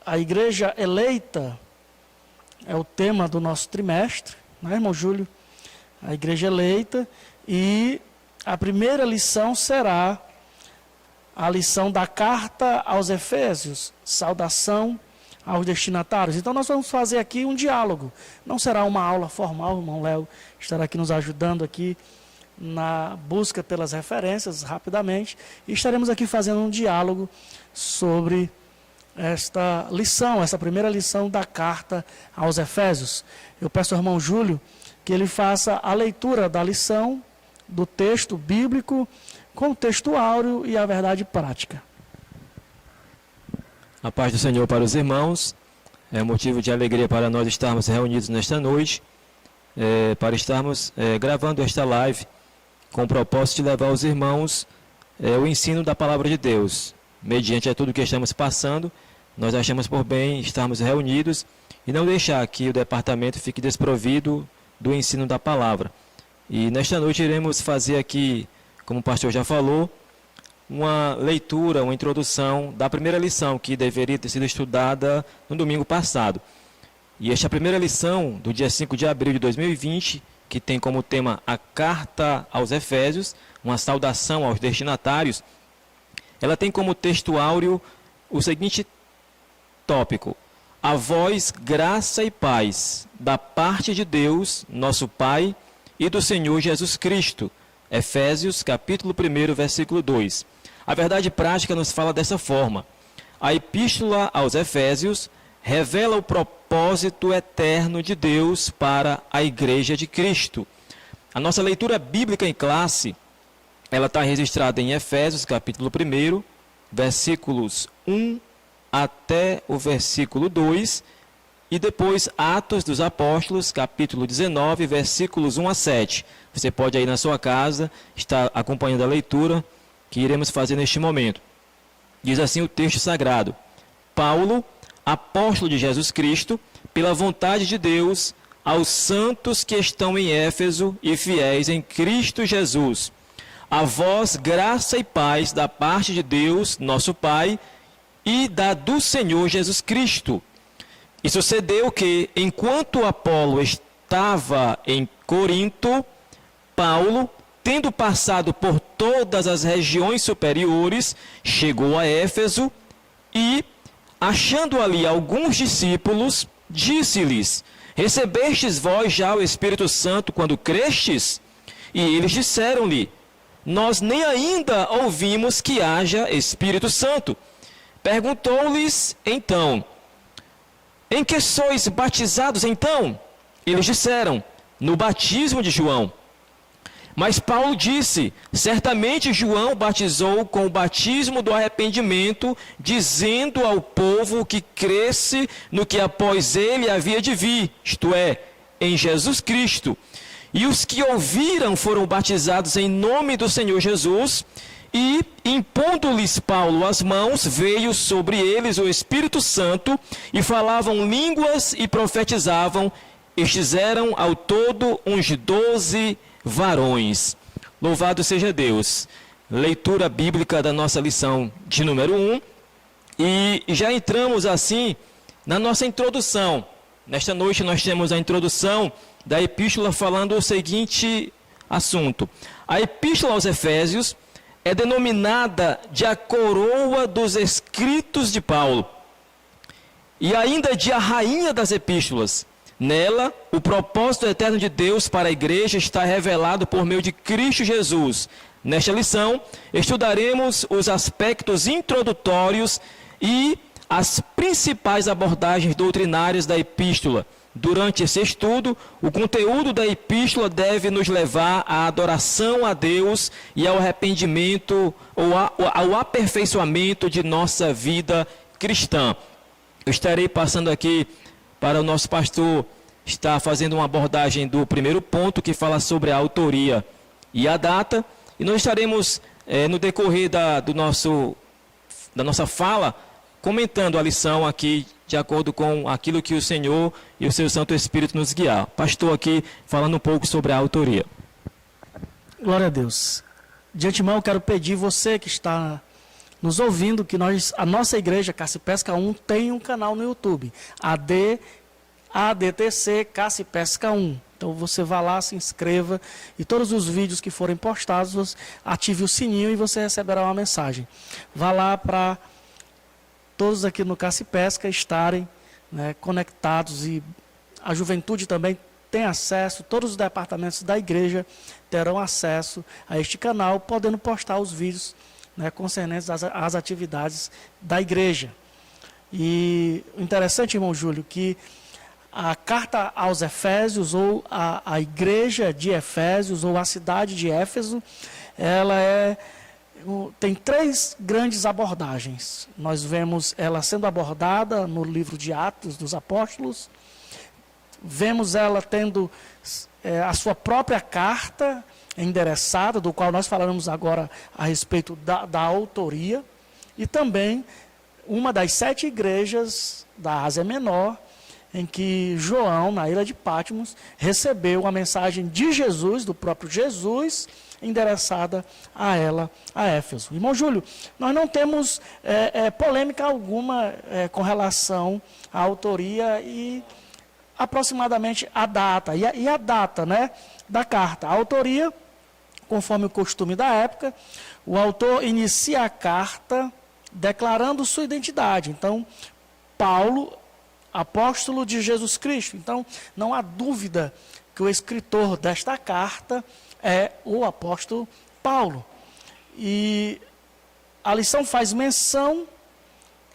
a igreja eleita é o tema do nosso trimestre, né, irmão Júlio? A igreja eleita, e a primeira lição será a lição da carta aos Efésios, saudação aos destinatários. Então nós vamos fazer aqui um diálogo, não será uma aula formal, o irmão Léo estará aqui nos ajudando aqui na busca pelas referências rapidamente, e estaremos aqui fazendo um diálogo sobre esta lição, essa primeira lição da carta aos Efésios. Eu peço ao irmão Júlio que ele faça a leitura da lição, do texto bíblico, com o texto áureo e a verdade prática. A paz do Senhor para os irmãos. É motivo de alegria para nós estarmos reunidos nesta noite, para estarmos gravando esta live, com o propósito de levar aos irmãos o ensino da palavra de Deus. Mediante a tudo que estamos passando, nós achamos por bem estarmos reunidos e não deixar que o departamento fique desprovido do ensino da palavra. E nesta noite iremos fazer aqui, como o pastor já falou, uma leitura, uma introdução da primeira lição que deveria ter sido estudada no domingo passado. E esta primeira lição, do dia 5 de abril de 2020, que tem como tema a carta aos Efésios, uma saudação aos destinatários, ela tem como texto áureo o seguinte tópico: a vós graça e paz da parte de Deus, nosso Pai, e do Senhor Jesus Cristo. Efésios, capítulo 1, versículo 2. A verdade prática nos fala dessa forma: a epístola aos Efésios revela o propósito eterno de Deus para a Igreja de Cristo. A nossa leitura bíblica em classe, ela está registrada em Efésios, capítulo 1, versículos 1 até o versículo 2, e depois Atos dos Apóstolos, capítulo 19, versículos 1 a 7. Você pode aí na sua casa estar acompanhando a leitura que iremos fazer neste momento. Diz assim o texto sagrado: Paulo, apóstolo de Jesus Cristo, pela vontade de Deus, aos santos que estão em Éfeso e fiéis em Cristo Jesus. A vós graça e paz da parte de Deus, nosso Pai, e da do Senhor Jesus Cristo. E sucedeu que, enquanto Apolo estava em Corinto, Paulo, tendo passado por todas as regiões superiores, chegou a Éfeso e, achando ali alguns discípulos, disse-lhes: recebestes vós já o Espírito Santo quando crestes? E eles disseram-lhe: nós nem ainda ouvimos que haja Espírito Santo. Perguntou-lhes então: em que sois batizados então? Eles disseram: no batismo de João. Mas Paulo disse: certamente João batizou com o batismo do arrependimento, dizendo ao povo que cresce no que após ele havia de vir, isto é, em Jesus Cristo. E os que ouviram foram batizados em nome do Senhor Jesus, e, impondo-lhes Paulo as mãos, veio sobre eles o Espírito Santo, e falavam línguas e profetizavam. Estes eram ao todo uns 12 varões. Louvado seja Deus. Leitura bíblica da nossa lição de número 1. E já entramos assim na nossa introdução. Nesta noite nós temos a introdução da epístola falando o seguinte assunto: a epístola aos Efésios é denominada de a coroa dos escritos de Paulo, e ainda de a rainha das epístolas. Nela, o propósito eterno de Deus para a igreja está revelado por meio de Cristo Jesus. Nesta lição, estudaremos os aspectos introdutórios e as principais abordagens doutrinárias da epístola. Durante esse estudo, o conteúdo da epístola deve nos levar à adoração a Deus e ao arrependimento ou ao aperfeiçoamento de nossa vida cristã. Eu estarei passando aqui para o nosso pastor estar fazendo uma abordagem do primeiro ponto, que fala sobre a autoria e a data, e nós estaremos no decorrer da nossa fala comentando a lição aqui de acordo com aquilo que o Senhor e o seu Santo Espírito nos guiar. Pastor aqui falando um pouco sobre a autoria. Glória a Deus. De antemão eu quero pedir você que está nos ouvindo, que a nossa igreja, Cassipesca 1, tem um canal no YouTube, ADTC Cassipesca 1. Então você vá lá, se inscreva e todos os vídeos que forem postados, ative o sininho e você receberá uma mensagem. Vá lá para todos aqui no Cassipesca estarem, né, conectados, e a juventude também tem acesso, todos os departamentos da igreja terão acesso a este canal, podendo postar os vídeos, né, concernentes às atividades da igreja. E o interessante, irmão Júlio, que a carta aos Efésios, ou a igreja de Efésios, ou a cidade de Éfeso, ela tem 3 grandes abordagens. Nós vemos ela sendo abordada no livro de Atos dos Apóstolos, vemos ela tendo a sua própria carta endereçada, do qual nós falaremos agora a respeito da autoria, e também uma das 7 igrejas da Ásia Menor, em que João, na ilha de Patmos, recebeu a mensagem de Jesus, do próprio Jesus, endereçada a ela, a Éfeso. Irmão Júlio, nós não temos polêmica alguma com relação à autoria e aproximadamente a data. E a data, né, da carta. A autoria, conforme o costume da época, o autor inicia a carta declarando sua identidade. Então, Paulo, apóstolo de Jesus Cristo. Então, não há dúvida que o escritor desta carta é o apóstolo Paulo. E a lição faz menção,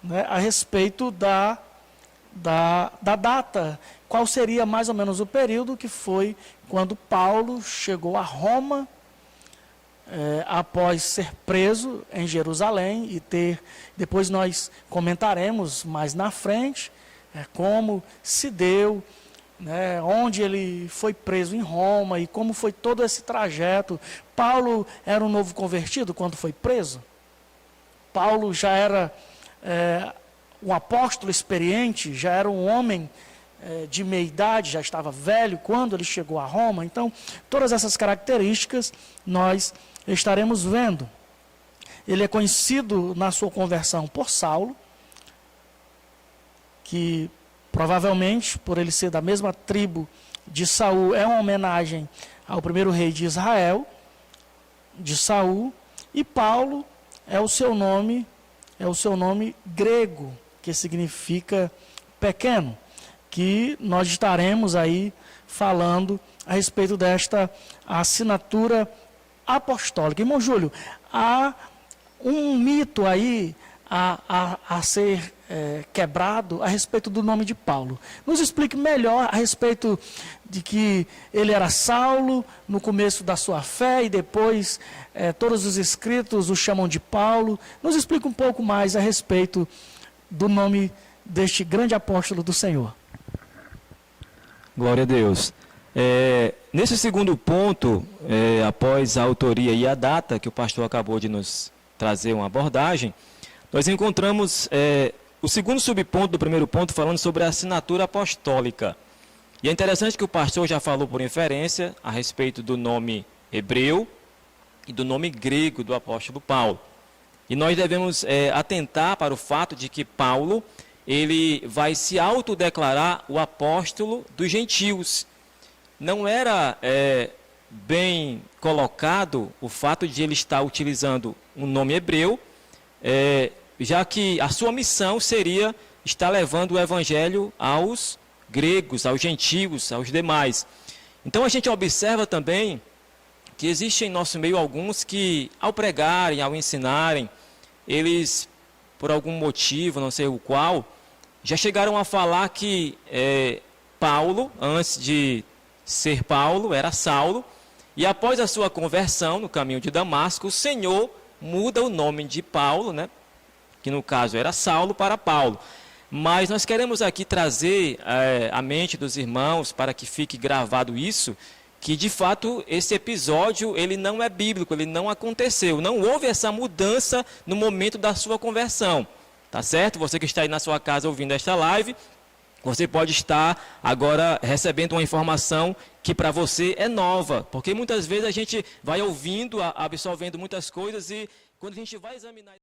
né, a respeito da data. Qual seria mais ou menos o período que foi quando Paulo chegou a Roma, após ser preso em Jerusalém e depois nós comentaremos mais na frente, como se deu, né, onde ele foi preso em Roma e como foi todo esse trajeto. Paulo era um novo convertido quando foi preso. Paulo já era um apóstolo experiente, já era um homem de meia idade, já estava velho quando ele chegou a Roma. Então, todas essas características nós estaremos vendo. Ele é conhecido na sua conversão por Saulo, que provavelmente, por ele ser da mesma tribo de Saul, é uma homenagem ao primeiro rei de Israel, de Saul. E Paulo é o seu nome grego, que significa pequeno, que nós estaremos aí falando a respeito desta assinatura apostólica. Irmão Júlio, há um mito aí a ser quebrado a respeito do nome de Paulo. Nos explique melhor a respeito de que ele era Saulo no começo da sua fé e depois todos os escritos o chamam de Paulo. Nos explique um pouco mais a respeito do nome deste grande apóstolo do Senhor. Glória a Deus. Nesse segundo ponto, após a autoria e a data, que o pastor acabou de nos trazer uma abordagem, nós encontramos o segundo subponto do primeiro ponto, falando sobre a assinatura apostólica. E é interessante que o pastor já falou por inferência a respeito do nome hebreu e do nome grego do apóstolo Paulo. E nós devemos atentar para o fato de que Paulo, ele vai se autodeclarar o apóstolo dos gentios. Não era bem colocado o fato de ele estar utilizando um nome hebreu, já que a sua missão seria estar levando o evangelho aos gregos, aos gentios, aos demais. Então a gente observa também que existe em nosso meio alguns que, ao pregarem, ao ensinarem, eles, por algum motivo, não sei o qual, já chegaram a falar que Paulo, antes de ser Paulo, era Saulo, e após a sua conversão no caminho de Damasco, o Senhor muda o nome de Paulo, né, que no caso era Saulo, para Paulo. Mas nós queremos aqui trazer à mente dos irmãos, para que fique gravado isso, que de fato esse episódio ele não é bíblico, ele não aconteceu, não houve essa mudança no momento da sua conversão, tá certo? Você que está aí na sua casa ouvindo esta live, você pode estar agora recebendo uma informação que para você é nova, porque muitas vezes a gente vai ouvindo, absorvendo muitas coisas e quando a gente vai examinar...